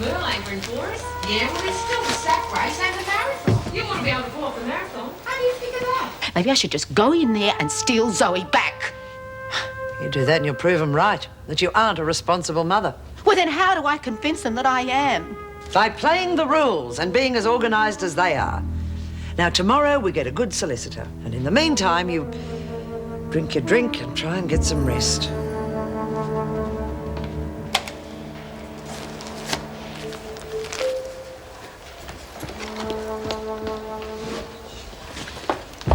Well, angry for us. Yeah, well, it's still the sack race and the marathon. You want to be able to pull off the marathon. How do you figure that? Maybe I should just go in there and steal Zoe back. You do that and you'll prove them right, that you aren't a responsible mother. Well, then how do I convince them that I am? By playing the rules and being as organised as they are. Now, tomorrow we get a good solicitor, and in the meantime, you drink your drink and try and get some rest.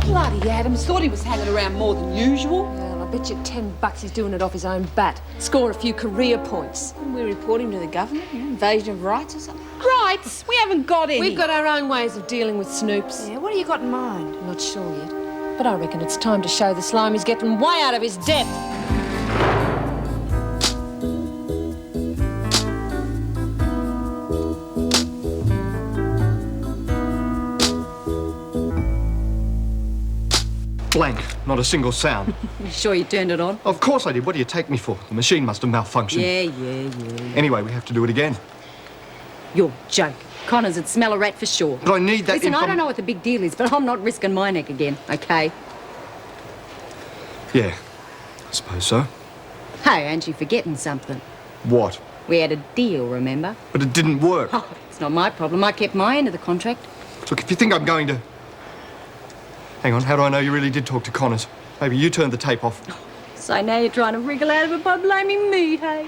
Bloody Adams, thought he was hanging around more than usual. Well, I bet you $10 he's doing it off his own bat. Score a few career points. We report him to the government, invasion of rights or something. Rights? We haven't got any. We've got our own ways of dealing with snoops. Yeah, what do you got in mind? I'm not sure yet, but I reckon it's time to show the slime he's getting way out of his depth. Blank, not a single sound. You sure you turned it on? Of course I did. What do you take me for? The machine must have malfunctioned. Yeah. Anyway, we have to do it again. You're joking. Connors would smell a rat for sure. But I need that Listen, I don't know what the big deal is, but I'm not risking my neck again, okay? Yeah, I suppose so. Hey, aren't you forgetting something? What? We had a deal, remember? But it didn't work. Oh, it's not my problem. I kept my end of the contract. Look, if you think I'm going to... Hang on, how do I know you really did talk to Connors? Maybe you turned the tape off. So now you're trying to wriggle out of it by blaming me, hey?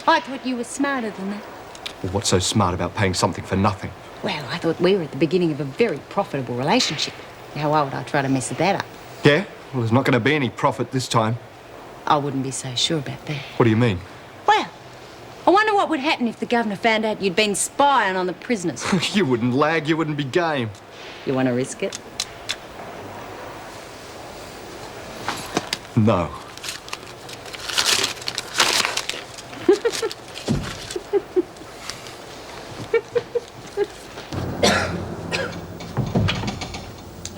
I thought you were smarter than that. Well, what's so smart about paying something for nothing? Well, I thought we were at the beginning of a very profitable relationship. Now, why would I try to mess that up? Yeah? Well, there's not going to be any profit this time. I wouldn't be so sure about that. What do you mean? Well, I wonder what would happen if the governor found out you'd been spying on the prisoners. You wouldn't lag, you wouldn't be game. You want to risk it? No.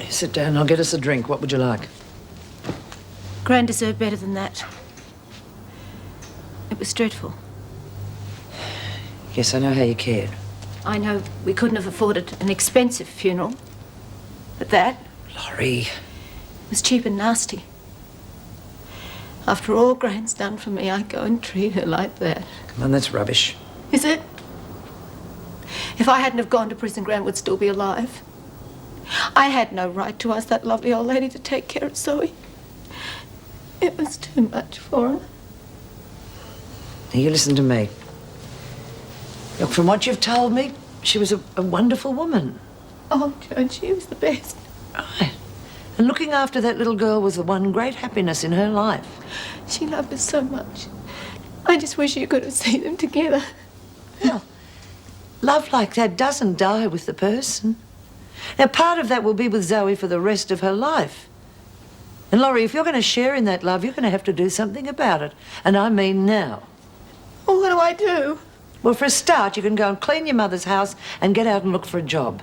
Sit down, I'll get us a drink. What would you like? Gran deserved better than that. It was dreadful. Yes, I know how you cared. I know we couldn't have afforded an expensive funeral, but that Laurie. was cheap and nasty. After all Gran's done for me, I go and treat her like that. Come on, that's rubbish. Is it? If I hadn't have gone to prison, Gran would still be alive. I had no right to ask that lovely old lady to take care of Zoe. It was too much for her. Now, you listen to me. Look, from what you've told me, she was a wonderful woman. Oh, Joan, she was the best. Right. And looking after that little girl was the one great happiness in her life. She loved us so much. I just wish you could have seen them together. Well, love like that doesn't die with the person. Now, part of that will be with Zoe for the rest of her life. And, Laurie, if you're going to share in that love, you're going to have to do something about it. And I mean now. Well, what do I do? Well, for a start, you can go and clean your mother's house and get out and look for a job.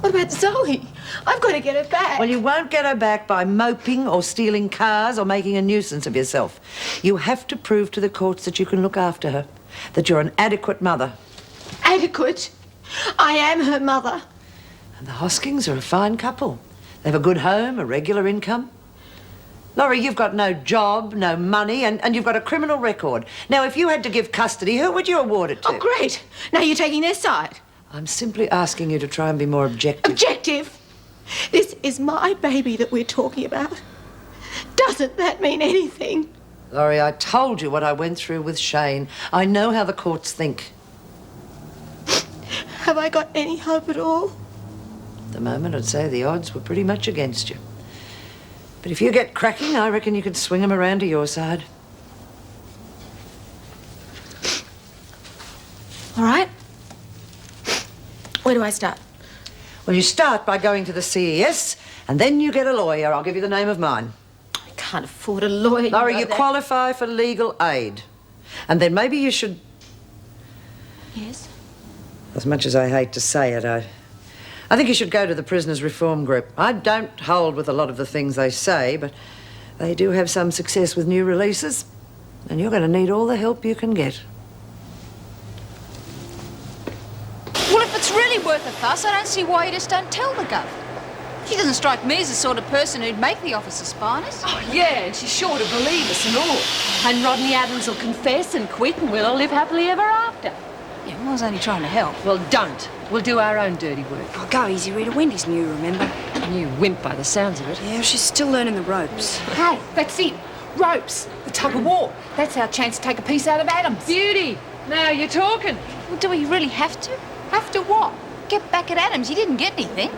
What about Zoe? I've got to get her back. Well, you won't get her back by moping or stealing cars or making a nuisance of yourself. You have to prove to the courts that you can look after her, that you're an adequate mother. Adequate? I am her mother. And the Hoskings are a fine couple. They have a good home, a regular income. Laurie, you've got no job, no money, and you've got a criminal record. Now, if you had to give custody, who would you award it to? Oh, great. Now you're taking their side. I'm simply asking you to try and be more objective. Objective? This is my baby that we're talking about. Doesn't that mean anything? Laurie, I told you what I went through with Shane. I know how the courts think. Have I got any hope at all? At the moment, I'd say the odds were pretty much against you. But if you get cracking, I reckon you could swing them around to your side. All right. Where do I start? Well, you start by going to the CES, and then you get a lawyer. I'll give you the name of mine. I can't afford a lawyer. Laurie, you that. qualify for legal aid. And then maybe you should... Yes? As much as I hate to say it, I think you should go to the Prisoners Reform Group. I don't hold with a lot of the things they say, but they do have some success with new releases, and you're going to need all the help you can get. it's really worth a fuss, I don't see why you just don't tell the Gov. She doesn't strike me as the sort of person who'd make the officer spy us. Oh, yeah, and she's sure to believe us and all. And Rodney Adams will confess and quit and we'll all live happily ever after. Yeah, well, I was only trying to help. Well, don't. We'll do our own dirty work. Oh, go easy, Rita. Wendy's new, remember? You wimp by the sounds of it. Yeah, she's still learning the ropes. Hey, that's it. Ropes. The tug of war. That's our chance to take a piece out of Adams. Beauty! Now you're talking. Well, do we really have to? Have to what? Get back at Adams. He didn't get anything.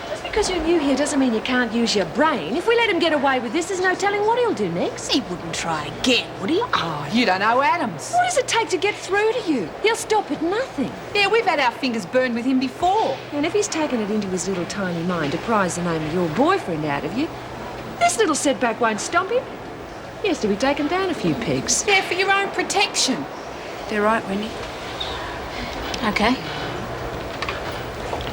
Just because you're new here doesn't mean you can't use your brain. If we let him get away with this, there's no telling what he'll do next. He wouldn't try again, would he? Oh, you don't know Adams. What does it take to get through to you? He'll stop at nothing. Yeah, we've had our fingers burned with him before. And if he's taken it into his little tiny mind to prise the name of your boyfriend out of you, this little setback won't stop him. He has to be taken down a few pegs. Yeah, for your own protection. They're right, Wendy. Okay.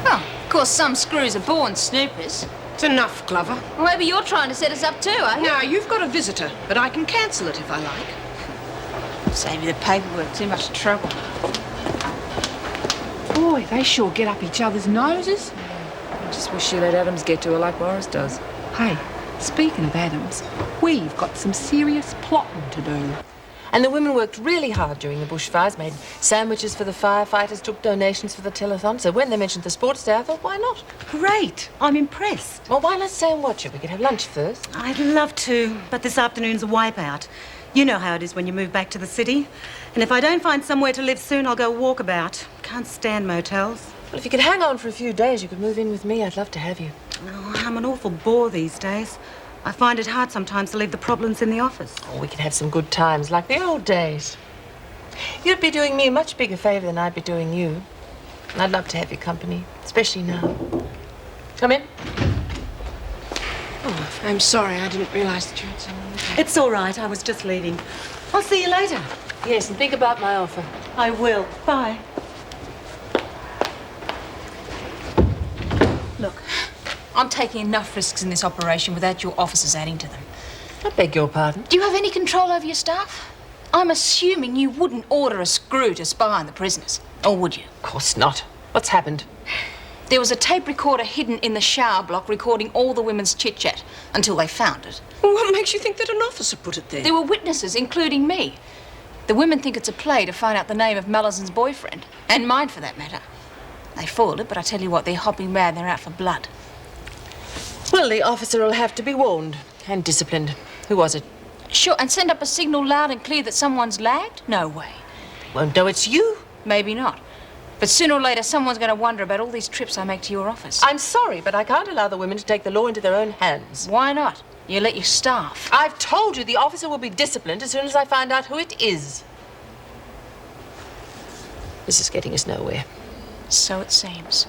Well, of course, some screws are born snoopers. It's enough, Glover. Well, maybe you're trying to set us up too, are you? Now, you've got a visitor, but I can cancel it if I like. Save you the paperwork, too much trouble. Boy, they sure get up each other's noses. I just wish you let Adams get to her like Morris does. Hey, speaking of Adams, we've got some serious plotting to do. And the women worked really hard during the bushfires, made sandwiches for the firefighters, took donations for the telethon. So when they mentioned the sports day, I thought, why not? Great. I'm impressed. Well, why not stay and watch it? We could have lunch first. I'd love to, but this afternoon's a wipeout. You know how it is when you move back to the city. And if I don't find somewhere to live soon, I'll go walkabout. Can't stand motels. Well, if you could hang on for a few days, you could move in with me. I'd love to have you. Oh, I'm an awful bore these days. I find it hard sometimes to leave the problems in the office. Oh, we could have some good times, like the old days. You'd be doing me a much bigger favour than I'd be doing you. And I'd love to have your company, especially now. Come in. Oh, I'm sorry. I didn't realise that you had someone. It's all right. I was just leaving. I'll see you later. Yes, and think about my offer. I will. Bye. Look, I'm taking enough risks in this operation without your officers adding to them. I beg your pardon. Do you have any control over your staff? I'm assuming you wouldn't order a screw to spy on the prisoners, or would you? Of course not. What's happened? There was a tape recorder hidden in the shower block recording all the women's chit-chat until they found it. What makes you think that an officer put it there? There were witnesses, including me. The women think it's a play to find out the name of Malleson's boyfriend, and mine for that matter. They foiled it, but I tell you what, they're hopping mad, they're out for blood. Well, the officer will have to be warned and disciplined. Who was it? Sure, and send up a signal loud and clear that someone's lagged? No way. Won't know it's you. Maybe not. But sooner or later, someone's going to wonder about all these trips I make to your office. I'm sorry, but I can't allow the women to take the law into their own hands. Why not? You let your staff. I've told you the officer will be disciplined as soon as I find out who it is. This is getting us nowhere. So it seems.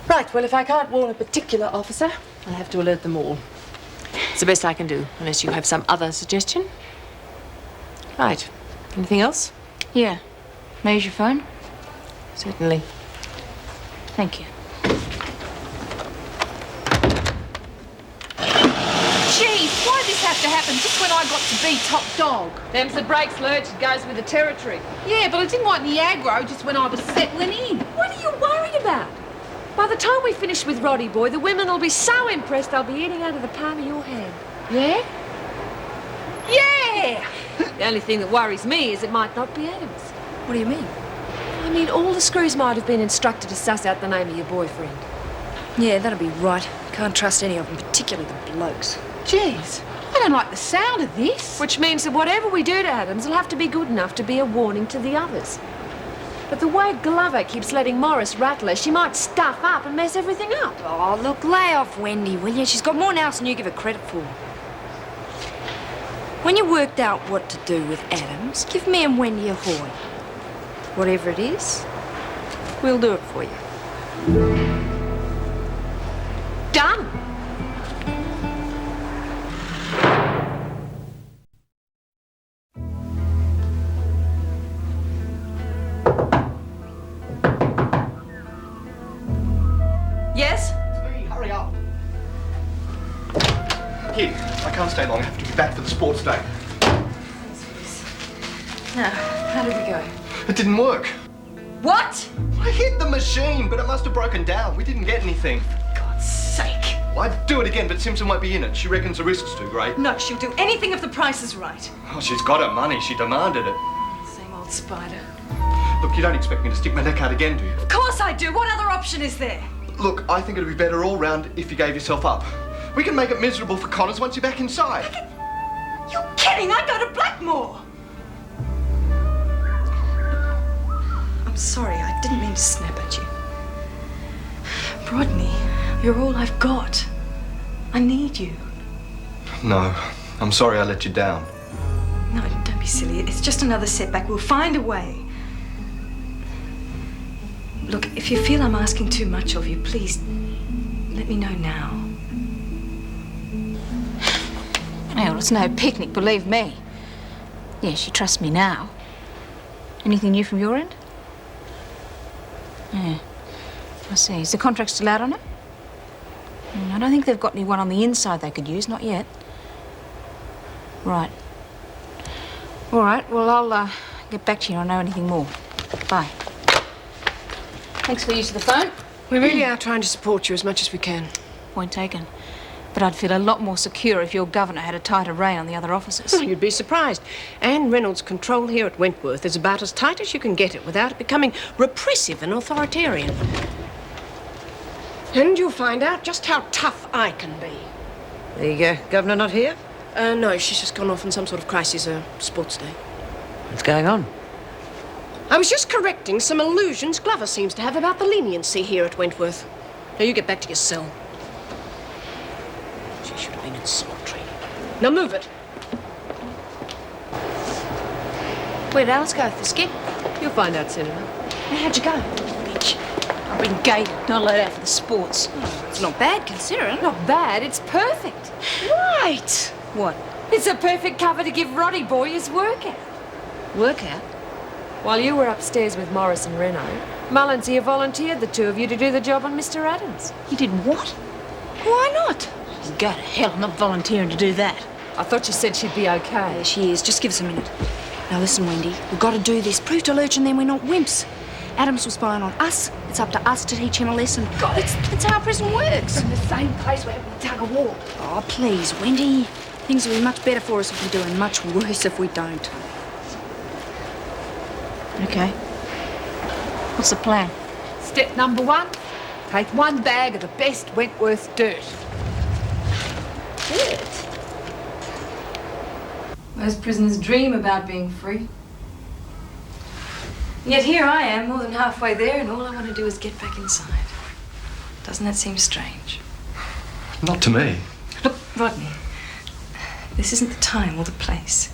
Right, well, if I can't warn a particular officer, I'll have to alert them all. It's the best I can do, unless you have some other suggestion. Right. Anything else? Yeah. May I use your phone? Certainly. Thank you. Gee, why did this have to happen just when I got to be top dog? Them's the brakes, Lurch. It goes with the territory. Yeah, but I didn't want any aggro just when I was settling in. What are you worried about? By the time we finish with Roddy Boy, the women will be so impressed they'll be eating out of the palm of your hand. Yeah? Yeah! The only thing that worries me is it might not be Adams. What do you mean? I mean, all the screws might have been instructed to suss out the name of your boyfriend. Yeah, that'll be right. Can't trust any of them, particularly the blokes. Jeez, I don't like the sound of this. Which means that whatever we do to Adams will have to be good enough to be a warning to the others. But the way Glover keeps letting Morris rattle her, she might stuff up and mess everything up. Oh, look, lay off Wendy, will you? She's got more nous than you give her credit for. When you worked out what to do with Adams, give me and Wendy a hoy. Whatever it is, we'll do it for you. Done! Yes? Hey, hurry up. Here, I can't stay long. I have to be back for the sports day. Now, how did we go? It didn't work. What? I I hit the machine, but it must have broken down. We didn't get anything. For God's sake. Well, I'd do it again, but Simpson won't be in it. She reckons the risk's too great. No, she'll do anything if the price is right. Oh, she's got her money. She demanded it. Same old spider. Look, you don't expect me to stick my neck out again, do you? Of course I do. What other option is there? Look, I think it'd be better all round if you gave yourself up. We can make it miserable for Connors once you're back inside. You're kidding. I go to Blackmore. I'm sorry. I didn't mean to snap at you. Rodney, you're all I've got. I need you. No, I'm sorry I let you down. No, don't be silly. It's just another setback. We'll find a way. Look, if you feel I'm asking too much of you, please let me know now. Well, it's no picnic, believe me. Yes, she trusts me now. Anything new from your end? Yeah. I see. Is the contract still out on it? I don't think they've got anyone on the inside they could use, not yet. Right. All right, well, I'll get back to you when I know anything more. Bye. Thanks for the use of the phone. We really are trying to support you as much as we can. Point taken. But I'd feel a lot more secure if your governor had a tighter rein on the other officers. You'd be surprised. Anne Reynolds' control here at Wentworth is about as tight as you can get it without it becoming repressive and authoritarian. And you'll find out just how tough I can be. The governor not here? No, she's just gone off on some sort of crisis, sports day. What's going on? I was just correcting some illusions Glover seems to have about the leniency here at Wentworth. Now you get back to your cell. She should have been in SWAT training. Now move it. Where'd Alice go with the skip? You'll find out soon enough. Now, how'd you go? Bitch. I've been gated, not allowed out for the sports. It's not bad, considering. Not bad, it's perfect. Right. What? It's a perfect cover to give Roddy boy his workout. Workout? While you were upstairs with Morris and Renault, Mullins here volunteered the two of you to do the job on Mr. Adams. You did what? Why not? Go to hell, I'm not volunteering to do that. I thought you said she'd be okay. There she is. Just give us a minute. Now listen, Wendy. We've got to do this. Prove to Lurch and then we're not wimps. Adams was spying on us. It's up to us to teach him a lesson. God, it's how prison works. In the same place where we tug a war. Oh, please, Wendy. Things will be much better for us if we do and much worse if we don't. Okay. What's the plan? Step number one, take one bag of the best Wentworth dirt. Dirt? Most prisoners dream about being free. Yet here I am, more than halfway there, and all I want to do is get back inside. Doesn't that seem strange? Not to me. Look, Rodney, this isn't the time or the place.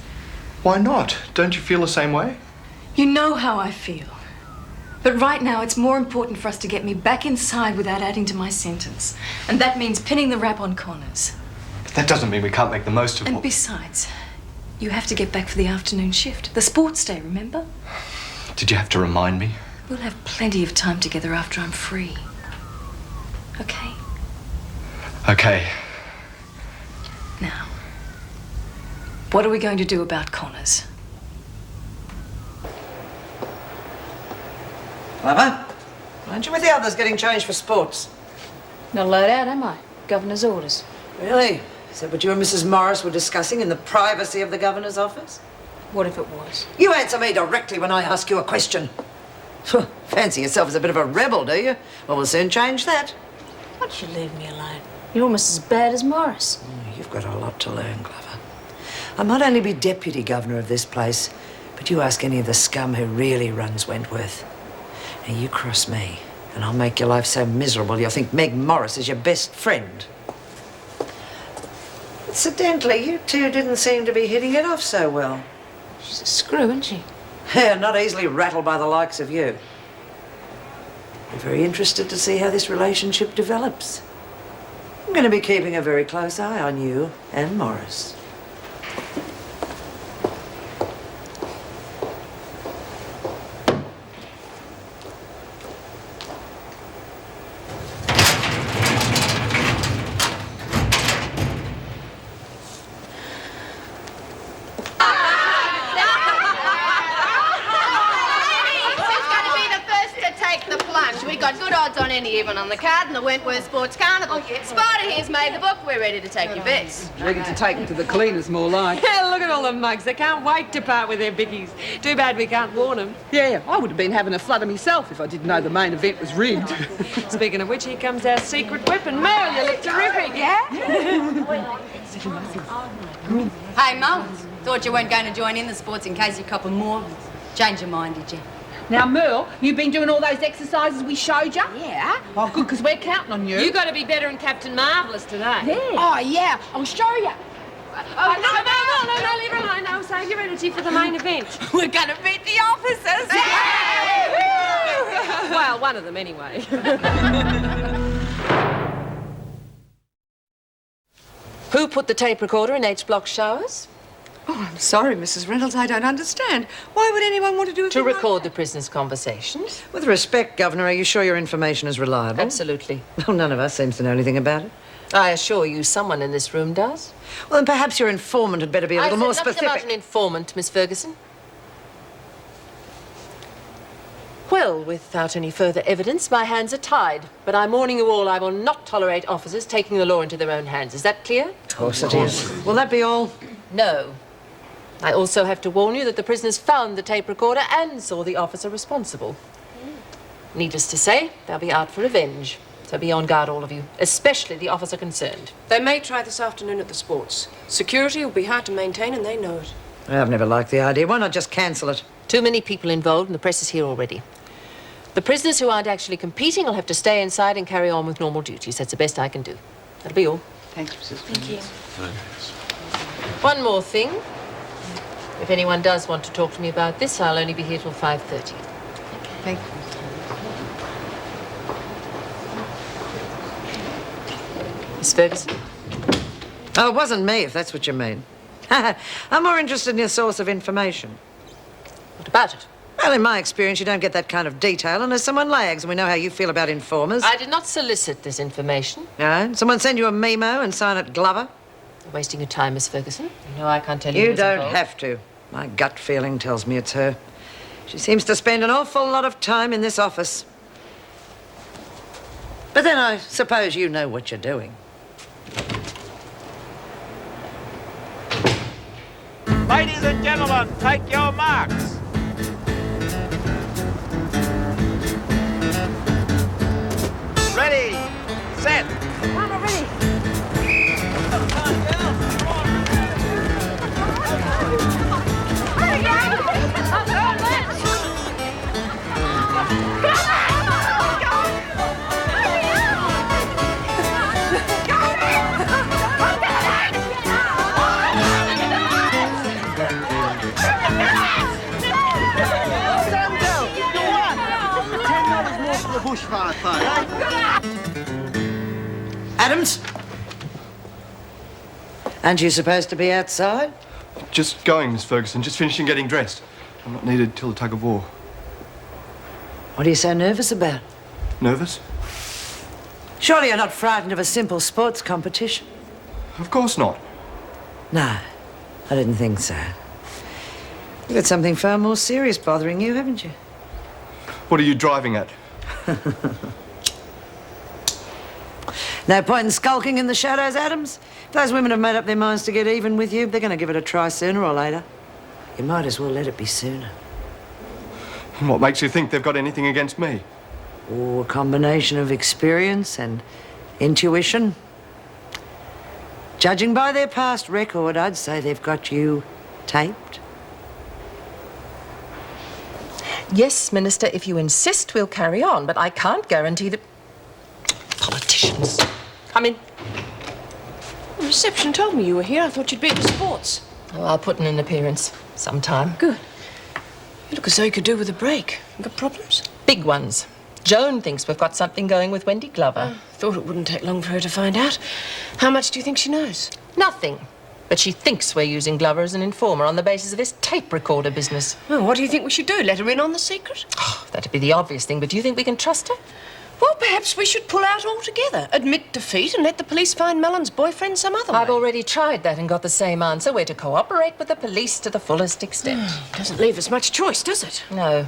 Why not? Don't you feel the same way? You know how I feel. But right now, it's more important for us to get me back inside without adding to my sentence. And that means pinning the rap on Connors. But that doesn't mean we can't make the most of And what... besides, you have to get back for the afternoon shift. The sports day, remember? Did you have to remind me? We'll have plenty of time together after I'm free. Okay? Okay. Now, what are we going to do about Connors? Glover, aren't you with the others getting changed for sports? Not allowed out, am I? Governor's orders. Really? Is that what you and Mrs. Morris were discussing in the privacy of the governor's office? What if it was? You answer me directly when I ask you a question. Fancy yourself as a bit of a rebel, do you? Well, we'll soon change that. Why don't you leave me alone? You're almost as bad as Morris. You've got a lot to learn, Glover. I might only be deputy governor of this place, but you ask any of the scum who really runs Wentworth. Now, you cross me, and I'll make your life so miserable you'll think Meg Morris is your best friend. Incidentally, you two didn't seem to be hitting it off so well. She's a screw, isn't she? Yeah, not easily rattled by the likes of you. I'm very interested to see how this relationship develops. I'm going to be keeping a very close eye on you and Morris. Who's going to be the first to take the got good odds on any even on the card in the Wentworth Sports Carnival. Spider here's made the book. We're ready to take your bets. Ready to take them to the cleaners, more like. Yeah, look at all the mugs. They can't wait to part with their bickies. Too bad we can't warn them. Yeah, I would have been having a flutter myself if I didn't know the main event was rigged. Speaking of which, here comes our secret weapon. Mel, you look terrific, yeah? Hey, Mullins, thought you weren't going to join in the sports in case you cop a more. Change your mind, did you? Now, Merle, you've been doing all those exercises we showed you? Yeah. Oh, good, because we're counting on you. You got to be better than Captain Marvellous today. Yeah. Oh, yeah, I'll show you. Oh, no, leave her alone. No, save your energy for the main event. We're going to meet the officers. Well, one of them anyway. Who put the tape recorder in H-Block showers? Oh, I'm sorry, Mrs. Reynolds. I don't understand. Why would anyone want to do it? To record the prisoners' conversations. With respect, Governor, are you sure your information is reliable? Absolutely. Well, none of us seems to know anything about it. I assure you someone in this room does. Well, then perhaps your informant had better be a little more I said nothing specific. about an informant, Miss Ferguson. Well, without any further evidence, my hands are tied. But I'm warning you all, I will not tolerate officers taking the law into their own hands. Is that clear? Of course it is. Will that be all? No. I also have to warn you that the prisoners found the tape recorder and saw the officer responsible. Needless to say, they'll be out for revenge. So be on guard, all of you, especially the officer concerned. They may try this afternoon at the sports. Security will be hard to maintain, and they know it. I've never liked the idea. Why not just cancel it? Too many people involved, and the press is here already. The prisoners who aren't actually competing will have to stay inside and carry on with normal duties. That's the best I can do. That'll be all. Thank you, Mrs. Thank you. One more thing. If anyone does want to talk to me about this, I'll only be here till 5:30. Thank you. Miss Ferguson? Oh, it wasn't me, if that's what you mean. I'm more interested in your source of information. What about it? Well, in my experience, you don't get that kind of detail unless someone lags, and we know how you feel about informers. I did not solicit this information. No? Someone send you a memo and sign it Glover? You're wasting your time, Miss Ferguson. You know I can't tell you You who's don't involved. have to. My gut feeling tells me it's her. She seems to spend an awful lot of time in this office. But then I suppose you know what you're doing. Ladies and gentlemen, take your marks. Ready, set. I'm ready. Adams? Aren't you supposed to be outside? Just going, Miss Ferguson. Just finishing getting dressed. I'm not needed till the tug of war. What are you so nervous about? Nervous? Surely you're not frightened of a simple sports competition? Of course not. No, I didn't think so. You've got something far more serious bothering you, haven't you? What are you driving at? No point in skulking in the shadows, Adams. If those women have made up their minds to get even with you, they're going to give it a try sooner or later. You might as well let it be sooner. And what makes you think they've got anything against me? Oh, a combination of experience and intuition. Judging by their past record, I'd say they've got you taped. Yes, Minister, if you insist, we'll carry on, but I can't guarantee that... Politicians. Come in. The reception told me you were here. I thought you'd be at the sports. Oh, I'll put in an appearance sometime. Good. You look as though you could do with a break. You got problems? Big ones. Joan thinks we've got something going with Wendy Glover. Thought it wouldn't take long for her to find out. How much do you think she knows? Nothing. But she thinks we're using Glover as an informer on the basis of his tape recorder business. Well, what do you think we should do? Let her in on the secret? Oh, that'd be the obvious thing, but do you think we can trust her? Well, perhaps we should pull out altogether. Admit defeat and let the police find Mellon's boyfriend some other way. I've already tried that and got the same answer. We're to cooperate with the police to the fullest extent. Doesn't leave us much choice, does it? No.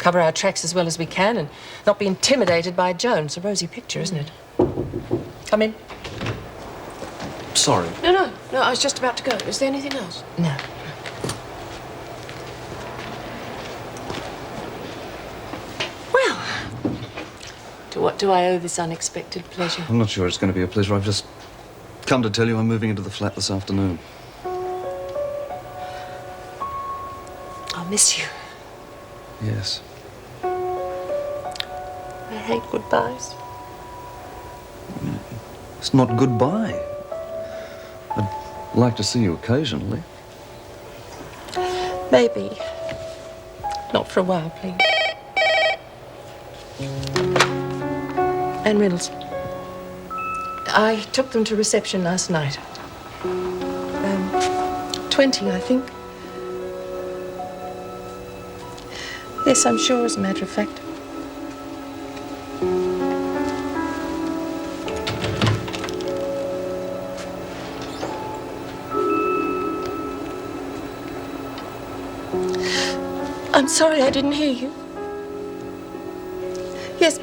cover our tracks as well as we can and not be intimidated by Joan. It's a rosy picture, isn't it? Come in. Sorry. No, I was just about to go. Is there anything else? No. Well, to what do I owe this unexpected pleasure? I'm not sure it's going to be a pleasure. I've just come to tell you I'm moving into the flat this afternoon. I'll miss you. Yes. I hate goodbyes. It's not goodbye. I'd like to see you occasionally. Maybe. Not for a while, please. Anne Reynolds. I took them to reception last night. 20, I think. Yes, I'm sure, as a matter of fact. I'm sorry I didn't hear you. Yes,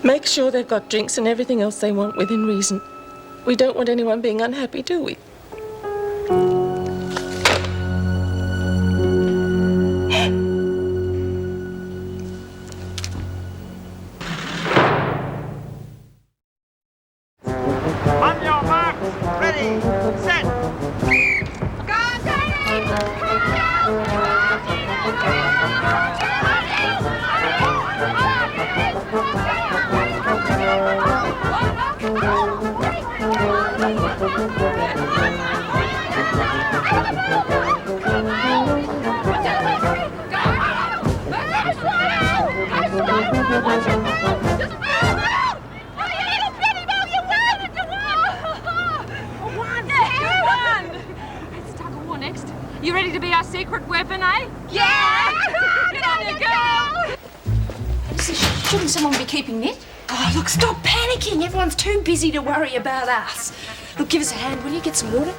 make sure they've got drinks and everything else they want within reason. We don't want anyone being unhappy, do we? On your marks, ready, set. You ready to be our secret weapon, eh? Yeah! Get on you, girl! Shouldn't someone be keeping net? Oh, look, stop panicking. Everyone's too busy to worry about us. Look, give us a hand, will you? Get some water.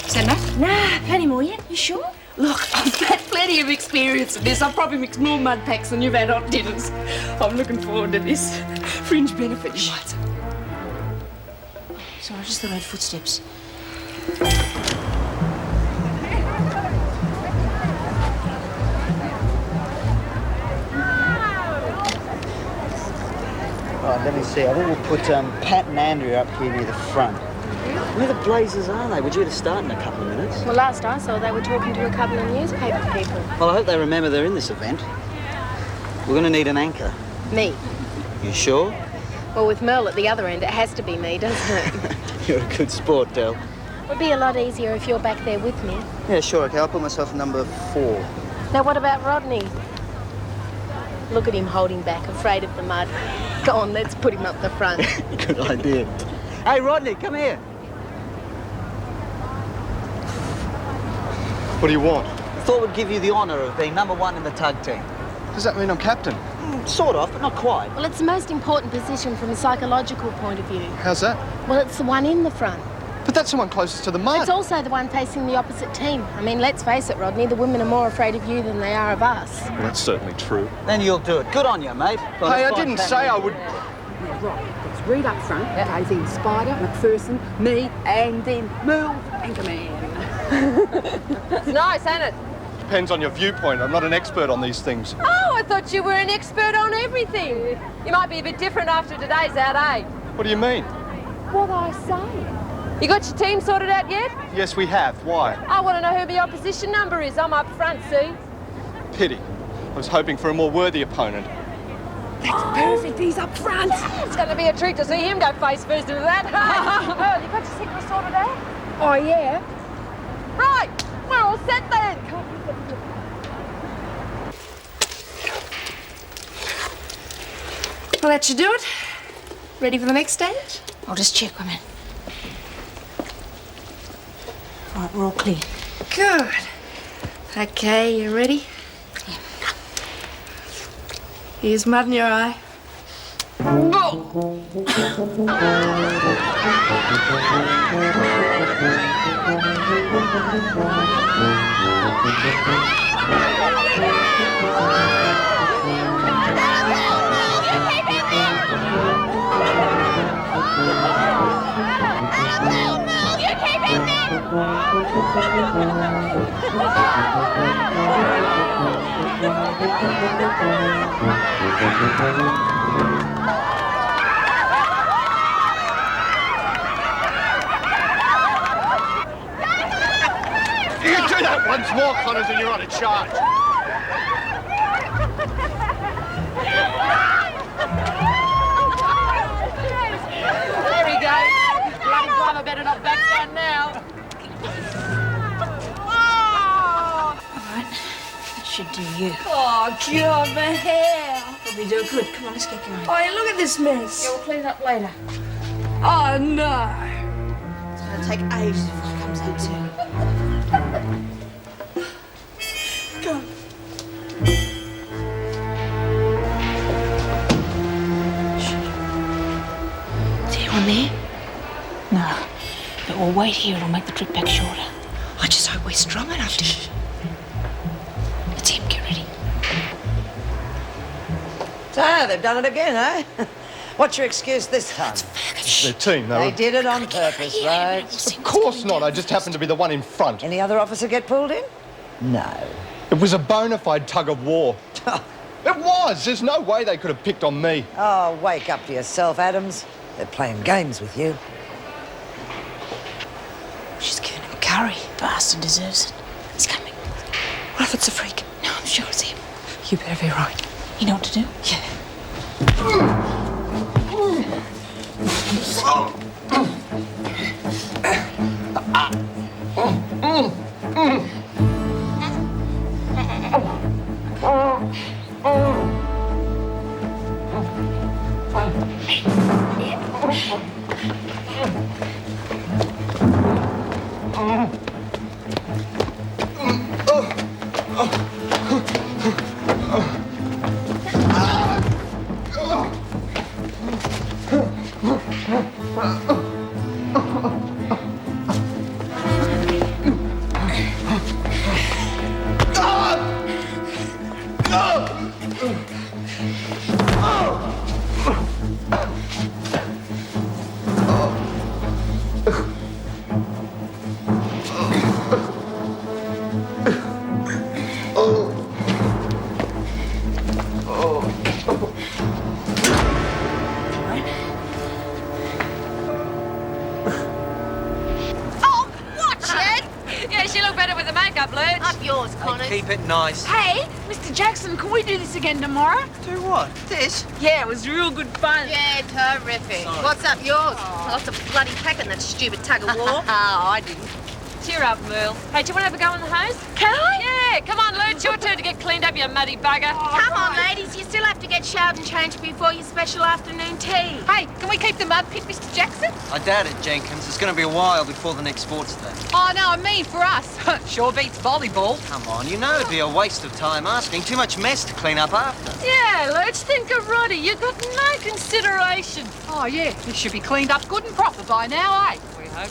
Is that enough? Nah, plenty more yet. You sure? Look, I've had plenty of experience in this. I've probably mixed more mud packs than you've had hot dinners. I'm looking forward to this. Fringe benefit. What? Sorry, I just thought I heard footsteps. Right, let me see. I think we'll put Pat and Andrew up here near the front. Where the blazes are they? We're due to start in a couple of minutes. Well, last I saw, they were talking to a couple of newspaper people. Well, I hope they remember they're in this event. We're going to need an anchor. Me. You sure? Well, with Merle at the other end, it has to be me, doesn't it? You're a good sport, Del. It'd be a lot easier if you're back there with me. Yeah, sure, okay. I'll put myself number 4. Now, what about Rodney? Look at him holding back, afraid of the mud. Go on, let's put him up the front. Good idea. Hey, Rodney, come here. What do you want? I thought we'd give you the honour of being number 1 in the tug team. Does that mean I'm captain? Sort of, but not quite. Well, it's the most important position from a psychological point of view. How's that? Well, it's the one in the front. But that's the one closest to the mud. It's also the one facing the opposite team. I mean, let's face it, Rodney, the women are more afraid of you than they are of us. Well, that's certainly true. Then you'll do it. Good on you, mate. Hey, I didn't say I would... Yeah, right. Let's read up front. Okay, then Spider, McPherson, me, and then Merle, Anchorman. It's nice, ain't it? Depends on your viewpoint. I'm not an expert on these things. Oh, I thought you were an expert on everything. You might be a bit different after today's out, eh? What do you mean? What I say. You got your team sorted out yet? Yes, we have. Why? I want to know who the opposition number is. I'm up front, see? Pity. I was hoping for a more worthy opponent. That's perfect. He's up front. It's going to be a treat to see him go face first into that. Oh, you got your secret sorted out? Oh, yeah? Right. We're all set then. Well, that should do it. Ready for the next stage? I'll just check, women. All right, we're all clear. Good. Okay, you ready? Yeah. Here's mud in your eye. You do that once more, Connors, and you're on a charge. There he goes. Bloody driver better not back down now. That should do you. Oh, God, my hair. Probably do it good. Come on, let's get going. Oh, look at this mess. Yeah, we'll clean it up later. Oh, no. It's going to take ages before it comes out too. Go. Is anyone there? No. But we'll wait here. It'll make the trip back shorter. I just hope we're strong enough to... It's him. Get ready. So, they've done it again, eh? What's your excuse this time? It's their team, though. They did it on purpose, right? Of course not. I just happened to be the one in front. Any other officer get pulled in? No. It was a bona fide tug of war. It was. There's no way they could have picked on me. Oh, wake up to yourself, Adams. They're playing games with you. She's giving him curry. Bastard deserves it. He's coming. What if it's a freak? No, I'm sure it's him. You better be right. You know what to do? Yeah. Keep it nice. Hey, Mr. Jackson, can we do this again tomorrow? Do what? This? Yeah, it was real good fun. Yeah, terrific. What's up yours? Lots of bloody packing that stupid tug of war. I didn't. Cheer up, Merle. Hey, do you want to have a go on the hose? Can I? Yeah, come on, Lou. It's your turn to get cleaned up, you muddy bugger. Come on, ladies. You still have to get showered and changed before your special afternoon tea. Hey, can we keep the mud pit, Mr. Jackson? I doubt it, Jenkins. It's going to be a while before the next sports day. Oh, no, I mean for us. Sure beats volleyball. Come on, you know it'd be a waste of time asking. Too much mess to clean up after. Yeah, let's think of Roddy. You got no consideration. Oh, yeah. This should be cleaned up good and proper by now, eh? We hope.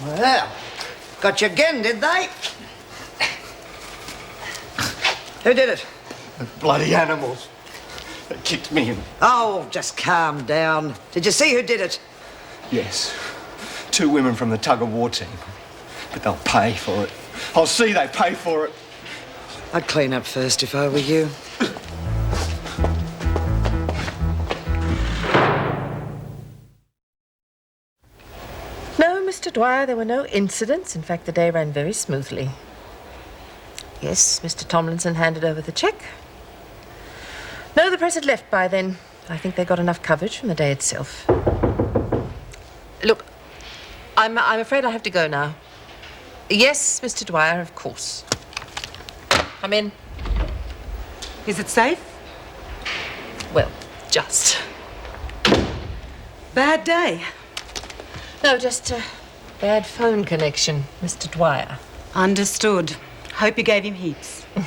Well, got you again, did they? Who did it? The bloody animals. They kicked me in. Oh, just calm down. Did you see who did it? Yes. 2 women from the tug-of-war team. But they'll pay for it. I'll see they pay for it. I'd clean up first if I were you. No, Mr. Dwyer, there were no incidents. In fact, the day ran very smoothly. Yes, Mr. Tomlinson handed over the cheque. No, the press had left by then. I think they got enough coverage from the day itself. Look, I'm afraid I have to go now. Yes, Mr. Dwyer, of course. Come in. Is it safe? Well, just. Bad day. No, just a bad phone connection, Mr. Dwyer. Understood. Hope you gave him heaps. You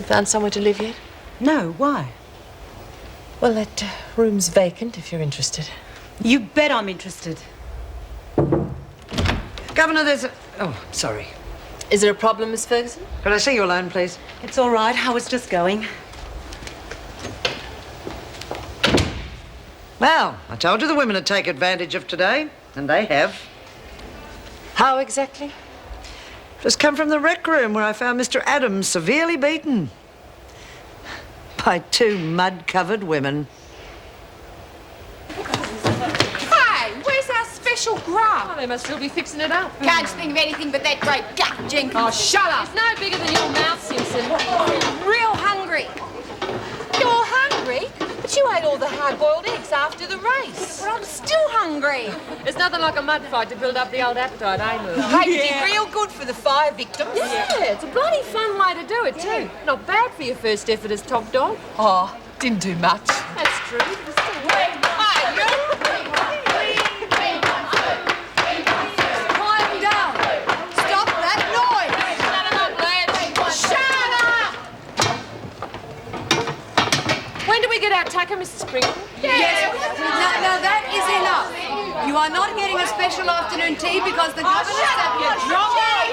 found somewhere to live yet? No, why? Well, that room's vacant if you're interested. You bet I'm interested. Governor, there's a... Oh, sorry. Is there a problem, Miss Ferguson? Could I see you alone, please? It's all right. I was just going. Well, I told you the women would take advantage of today, and they have. How exactly? Just come from the rec room where I found Mr. Adams severely beaten by two mud-covered women. Hey, where's our special grub? Oh, they must still be fixing it up. Can't think of anything but that great gut, Jenkins. Oh, shut up. It's no bigger than your mouth, Simpson. I'm real hungry. You're hungry? But you ate all the hard-boiled eggs after the race. But I'm still hungry. There's nothing like a mud fight to build up the old appetite, eh, Lou? Hey, you did real good for the fire victims. Yeah, it's a bloody fun way to do it, too. Not bad for your first effort as top dog. Oh, didn't do much. That's true. But it's still work. Quiet down. Stop that noise. Shut him up, lads. Shut up! When do we get our tucker, Mrs. Pringle? Yes. Now that is enough. You are not getting a special afternoon tea because the governor said you.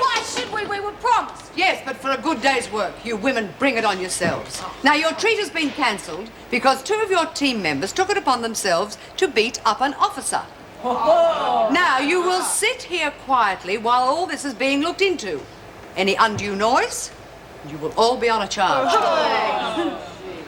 Why should we? We were promised. Yes, but for a good day's work, you women bring it on yourselves. Now, your treat has been cancelled because two of your team members took it upon themselves to beat up an officer. Now, you will sit here quietly while all this is being looked into. Any undue noise, you will all be on a charge.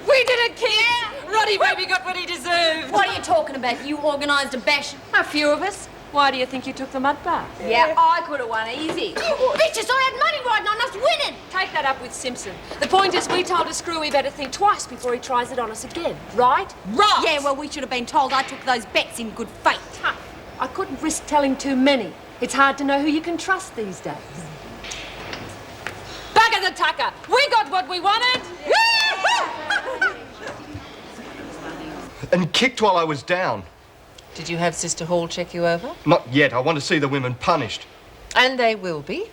We did it, kids! Roddy Baby got what he deserved. What are you talking about? You organised a bash. A few of us. Why do you think you took the mud bath? Yeah, I could have won easy. Bitches, I had money riding on us winning. Take that up with Simpson. The point is, we told a screw he better think twice before he tries it on us again, right? Right. Yeah, well, we should have been told I took those bets in good faith. Tough. I couldn't risk telling too many. It's hard to know who you can trust these days. Back at the tucker. We got what we wanted. And kicked while I was down. Did you have Sister Hall check you over? Not yet. I want to see the women punished. And they will be.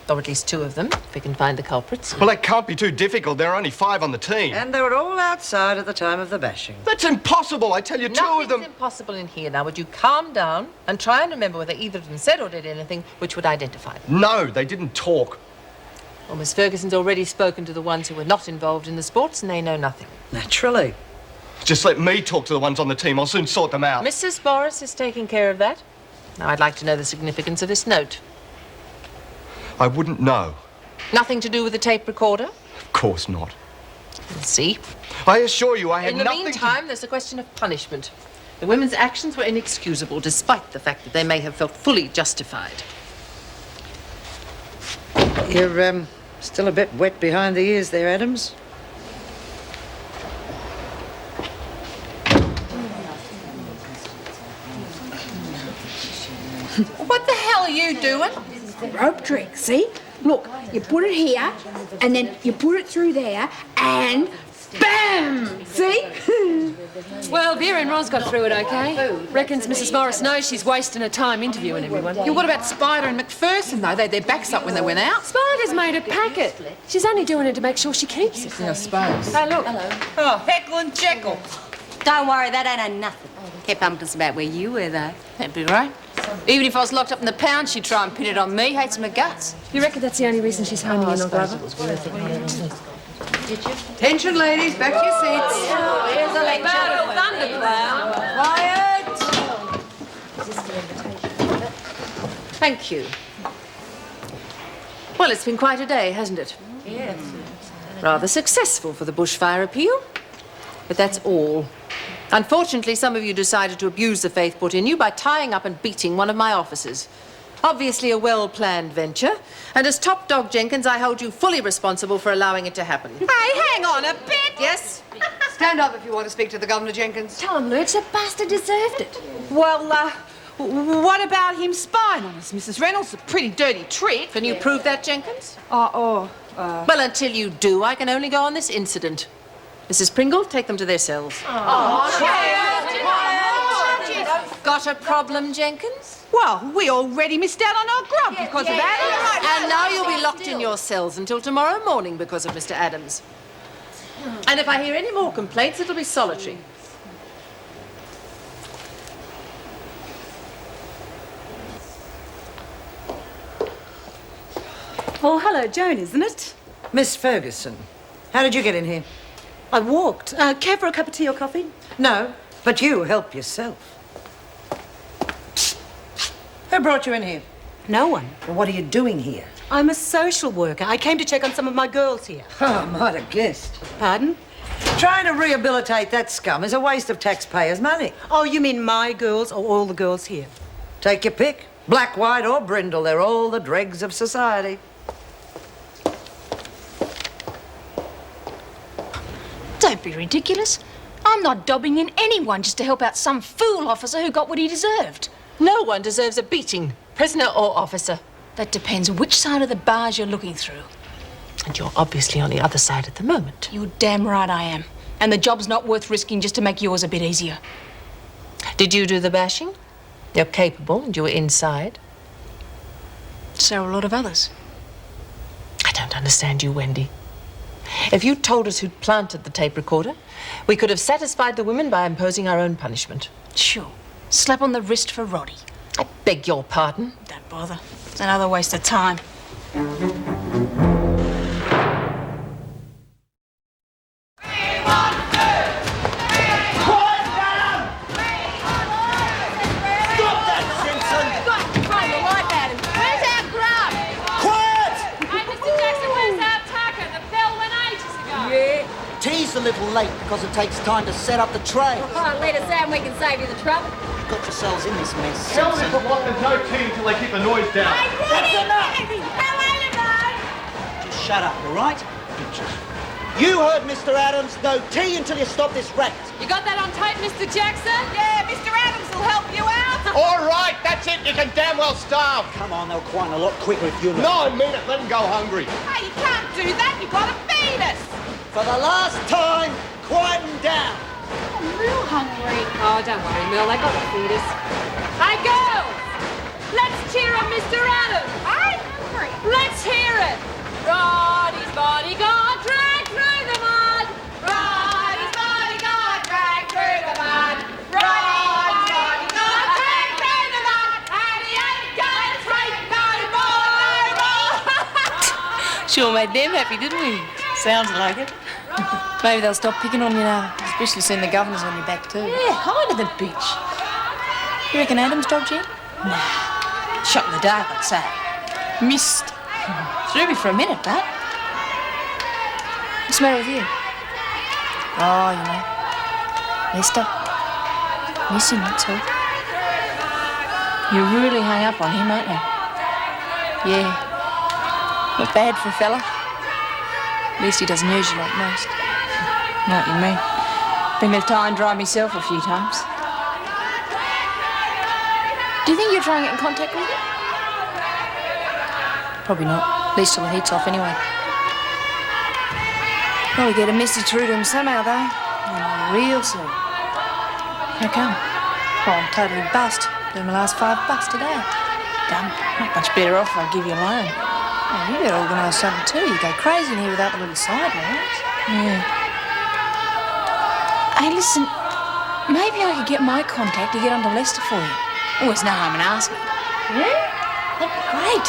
Or at least two of them, if we can find the culprits. Well, that can't be too difficult. There are only 5 on the team. And they were all outside at the time of the bashing. That's impossible. I tell you, two of them... Nothing's impossible in here. Now, would you calm down and try and remember whether either of them said or did anything which would identify them? No, they didn't talk. Well, Miss Ferguson's already spoken to the ones who were not involved in the sports, and they know nothing. Naturally. Just let me talk to the ones on the team. I'll soon sort them out. Mrs. Morris is taking care of that. Now, I'd like to know the significance of this note. I wouldn't know. Nothing to do with the tape recorder? Of course not. We'll see. I assure you, I had In the nothing meantime, there's a question of punishment. The women's actions were inexcusable, despite the fact that they may have felt fully justified. You're, still a bit wet behind the ears there, Adams. What the hell are you doing? Rope trick, see? Look, you put it here, and then you put it through there, and bam! See? Well, Vera and Ros got through it okay. Reckons Mrs. Morris knows she's wasting her time interviewing everyone. Yeah, what about Spider and McPherson, though? They had their backs up when they went out. Spider's made a packet. She's only doing it to make sure she keeps it. Yeah, I suppose. Hey, look. Oh, Heckle and Jekyll. Don't worry, that ain't a nothing. Kept up us about where you were, though. That'd be right. Even if I was locked up in the pound, she'd try and pin it on me. Hates my guts. You reckon that's the only reason she's homing in on Glover? Attention, ladies, back to your seats. Here's a lecture. Thundercloud. Quiet. Thank you. Well, it's been quite a day, hasn't it? Yes. Rather successful for the bushfire appeal. But that's all. Unfortunately, some of you decided to abuse the faith put in you by tying up and beating one of my officers. Obviously a well-planned venture. And as top dog Jenkins, I hold you fully responsible for allowing it to happen. Hey, hang on a bit. Yes? Stand up if you want to speak to the Governor, Jenkins. Tell him, Lurch, that bastard deserved it. Well, What about him spying on us, Mrs. Reynolds? A pretty dirty trick. Can you prove that, Jenkins? Well, until you do, I can only go on this incident. Mrs. Pringle, take them to their cells. Got a problem, Jenkins? Well, we already missed out on our grub because of Adams. And now you'll be locked in your cells until tomorrow morning because of Mr. Adams. And if I hear any more complaints, it'll be solitary. Oh, hello, Joan, isn't it? Miss Ferguson, how did you get in here? I walked. Care for a cup of tea or coffee? No, but you help yourself. Who brought you in here? No one. Well, what are you doing here? I'm a social worker. I came to check on some of my girls here. Oh, I might have guessed. Pardon? Trying to rehabilitate that scum is a waste of taxpayers' money. Oh, you mean my girls or all the girls here? Take your pick. Black, white or brindle, they're all the dregs of society. Don't be ridiculous. I'm not dobbing in anyone just to help out some fool officer who got what he deserved. No one deserves a beating, prisoner or officer. That depends which side of the bars you're looking through. And you're obviously on the other side at the moment. You're damn right I am. And the job's not worth risking just to make yours a bit easier. Did you do the bashing? You're capable and you were inside. So are a lot of others. I don't understand you, Wendy. If you told us who'd planted the tape recorder, we could have satisfied the women by imposing our own punishment. Sure. Slap on the wrist for Roddy. I beg your pardon. Don't bother. It's another waste of time. Tea's a little late because it takes time to set up the tray. Oh, let us out and we can save you the trouble. You've got yourselves in this mess. Tell them to block there's no tea until they keep the noise down. That's enough! Just shut up, all right? You heard Mr. Adams. No tea until you stop this racket. You got that on tape, Mr. Jackson? Yeah, Mr. Adams will help you out. All right, that's it. You can damn well starve. Come on, they'll quieten a lot quicker if you know. No, I mean it. Let them go hungry. Hey, you can't do that. You've got to feed us. For the last time, quieten down. I'm real hungry. Oh, don't worry, Mel. They got to feed us. Hey, girls! Let's cheer on Mr. Adams. I'm hungry. Let's hear it. Roddy's bodyguard dragged through the mud. Roddy's bodyguard dragged through the mud. Roddy's bodyguard dragged through the mud. And he ain't gonna take no more. Sure made them happy, didn't we? Sounds like it. Maybe they'll stop picking on you now, especially seeing the governor's on your back too. Yeah, hide of the bitch. You reckon Adams dodged you? Nah. Shot in the dark, I'd say. Missed. Threw me for a minute, but. What's the matter with you? Oh, you know. Lester. Miss him, that's all. You really hung up on him, aren't you? Yeah. Not bad for a fella. At least he doesn't use you like most. Know what you mean. Been left high and dry myself a few times. Do you think you're trying to get in contact with him? Probably not. At least till the heat's off anyway. Probably get a message through to him somehow, though. And real soon. How come? Well, I'm totally bust. Doing my last $5 today. Done. Not much better off if I give you a loan. Oh, you better organise something too. You go crazy in here without the little sidelines. Yeah. Hey, listen. Maybe I could get my contact to get onto Lester for you. Oh, it's no harm in asking. Yeah? That'd be great.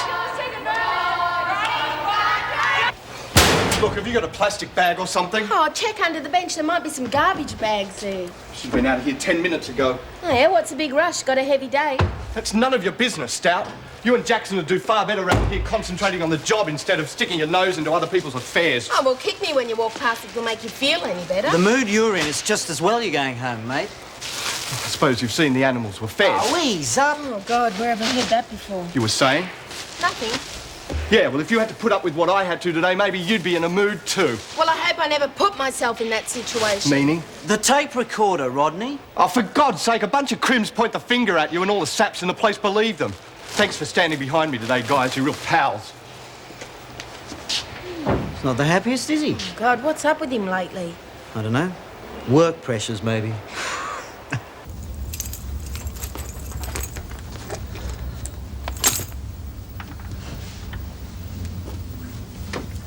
Look, have you got a plastic bag or something? Oh, check under the bench. There might be some garbage bags there. She's been out of here 10 minutes ago. Oh, yeah, what's the big rush? Got a heavy day? That's none of your business, Stout. You and Jackson would do far better around here concentrating on the job instead of sticking your nose into other people's affairs. Oh, well, kick me when you walk past if it'll make you feel any better. The mood you're in is just as well you're going home, mate. I suppose you've seen the animals were fed. Oh, ease up. Oh, God, where have I heard that before? You were saying? Nothing. Yeah, well, if you had to put up with what I had to today, maybe you'd be in a mood too. Well, I hope I never put myself in that situation. Meaning? The tape recorder, Rodney. Oh, for God's sake, a bunch of crims point the finger at you and all the saps in the place believe them. Thanks for standing behind me today, guys. You're real pals. He's not the happiest, is he? God, what's up with him lately? I don't know. Work pressures, maybe.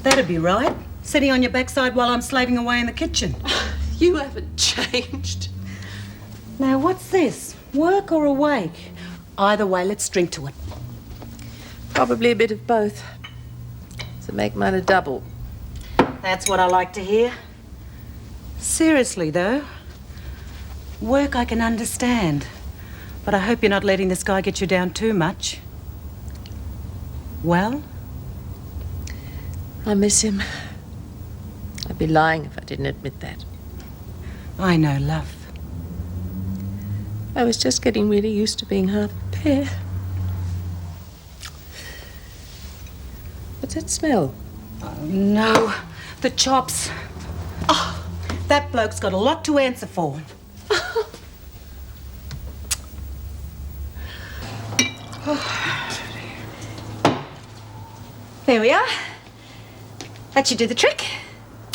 That'd be right. Sitting on your backside while I'm slaving away in the kitchen. You haven't changed. Now, what's this? Work or awake? Either way, let's drink to it. Probably a bit of both. So make mine a double. That's what I like to hear. Seriously, though. Work I can understand. But I hope you're not letting this guy get you down too much. Well? I miss him. I'd be lying if I didn't admit that. I know, love. I was just getting really used to being half a pair. What's that smell? Oh, no. The chops. Oh, that bloke's got a lot to answer for. There we are. That should do the trick.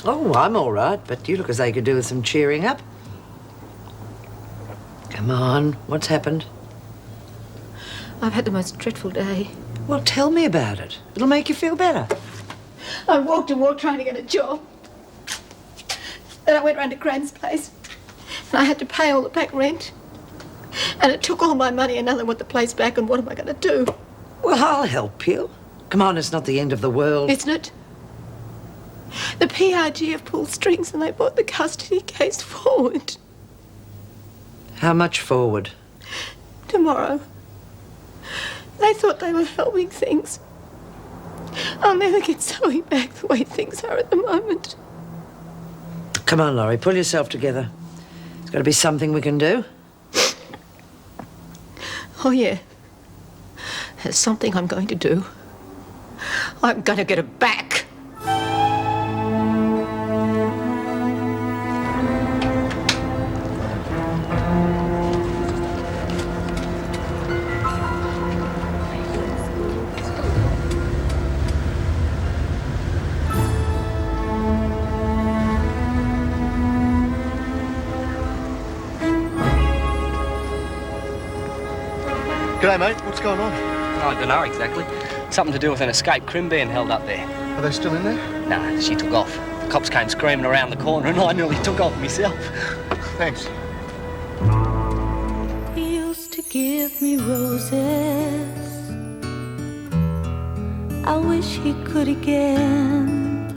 Oh, I'm all right, but you look as though you could do with some cheering up. Come on, what's happened? I've had the most dreadful day. Well, tell me about it. It'll make you feel better. I walked and walked trying to get a job. Then I went round to Gran's place and I had to pay all the back rent. And it took all my money and now they want the place back, and what am I going to do? Well, I'll help you. Come on, it's not the end of the world. Isn't it? The PRG have pulled strings and they brought the custody case forward. How much forward? Tomorrow. They thought they were helping things. I'll never get Zoe back the way things are at the moment. Come on, Laurie, pull yourself together. There's got to be something we can do. Oh, yeah. There's something I'm going to do. I'm going to get her back. G'day, mate. What's going on? I don't know exactly. Something to do with an escaped crim being held up there. Are they still in there? Nah, she took off. The cops came screaming around the corner and I nearly took off myself. Thanks. He used to give me roses. I wish he could again.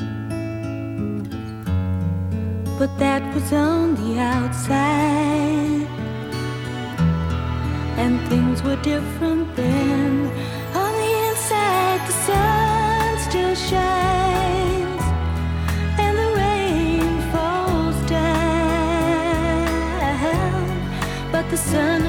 But that was on the outside, and things were different then. On the inside, the sun still shines, and the rain falls down, but the sun